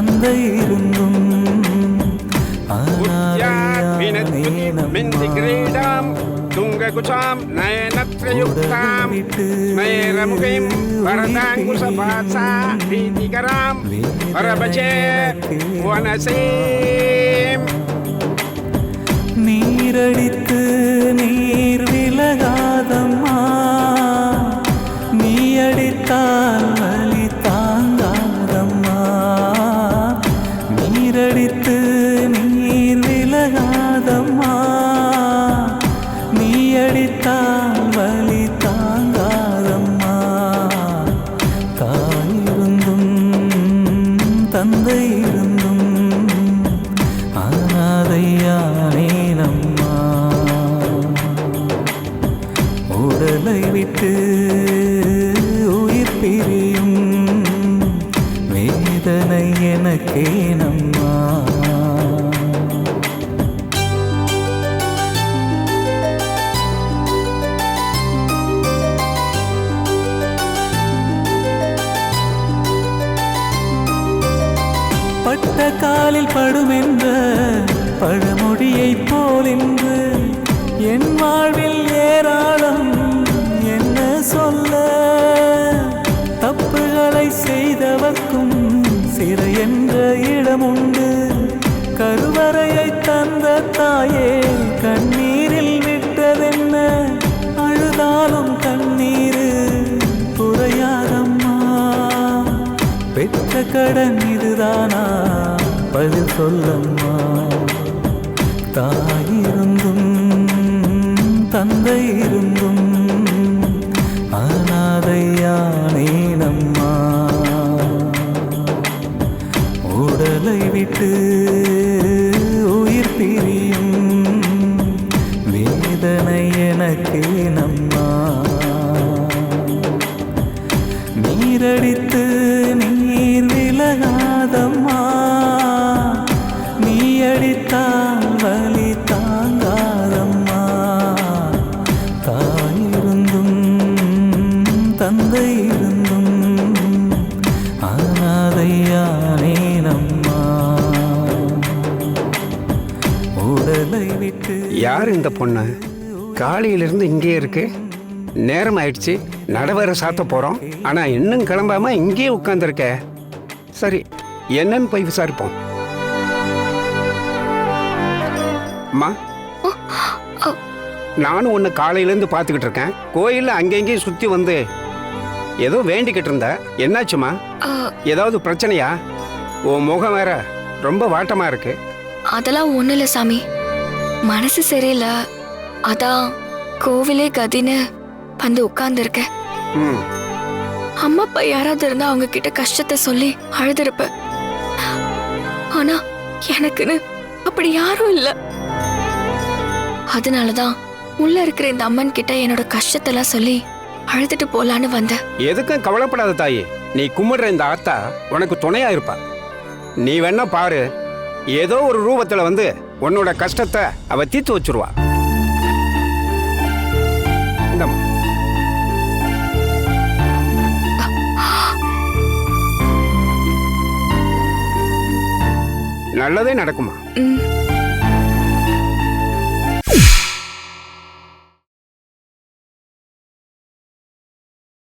தந்தை இருந்தும் துங்ககுசாம் நயனத்ரயுக்தாம் நயரமுகைம் வரதாங்குசபாசா பீதிகராம் வரபஜே வனசேம். நீரடித்து நீர் விலகாதம்மா, நீ அடித்தால் வலி தாங்காதம்மா. நீரடித்து நீர் விலகாதம்மா, நீ அடித்தால் வலி தாங்காதம்மா. தாயிருந்தும் தந்தை இருந்தும் அனாதையானேனம்மா. உடலை விட்டு உயிர் பிரியும் வேதனை எனக்கேனம்மா. பட்ட காலில் படுமென்ற பழமொழியைப் போல் இன்று என் வாழ்வில் ஏராளம் என்ன சொல்ல. தப்புகளை செய்தவர்க்கும் சிறை என்ற இடமுண்டு. கருவறையை தந்த தாயே கண்ணீரில் விட்டதென்ன, அழுதாலும் கண்ணீர் குறையாதம்மா. பெற்ற கடன் இதுதானா, பதில் சொல்லம்மா. தாயிருந்தும் தந்தை இருந்தும் அனாதையானேனம்மா. உடலை விட்டு உயிர் பிரியும் வேதனை எனக்கேனம்மா. நீரடித்து நீர் விலகாதம்மா, நீ அடித்தால் வலி தாங்காதம்மா. தாயிருந்தும் தந்தை இருந்தும் அனாதையானேனம்மா. உடலை விட்டு. யார் இந்த பொண்ணு? காலையிலிருந்து இங்கே இருக்கு. நேரம் ஆயிடுச்சு, நடவர சாத்த போறோம். ஆனா இன்னும் கிளம்பாம இங்கேயே உட்கார்ந்துருக்க. சரி, என்னன்னு போய் விசாரிப்போம். அம்மா, நானும் உன்னை காலையிலேருந்து பார்த்துக்கிட்டு இருக்கேன். கோயிலில் அங்கெங்கேயும் சுற்றி வந்து ஏதோ வேண்டிக்கிட்டு இருந்த. என்னாச்சுமா? ஏதாவது பிரச்சனையா? உன் முகம் வேற ரொம்ப வாட்டமா இருக்கு. அதெல்லாம் ஒண்ணு இல்ல சாமி, மனசு சரியில்லை. அதான் கோவிலே கதின்னு வந்து உட்கார்ந்துருக்க. அம்மா அப்பா யாராவது இருந்தா அவங்க கிட்ட கஷ்டத்தை சொல்லி அழுதுருப்ப. ஆனா எனக்குன்னு அப்படி யாரும் இல்ல. அதனாலதான் உள்ள இருக்கிற இந்த அம்மன் கிட்ட என்னோட கஷ்டத்தெல்லாம் சொல்லி அழுதுட்டு போலான்னு வந்த. எதுக்கும் கவலைப்படாத தாயி. நீ கும்பிடுற இந்த ஆத்தா உனக்கு துணையா இருப்பா. நீ வேணா பாரு, ஏதோ ஒரு ரூபத்துல வந்து உன்னோட கஷ்டத்தை அவ தீர்த்து வச்சிருவா. நல்லதே நடக்குமா?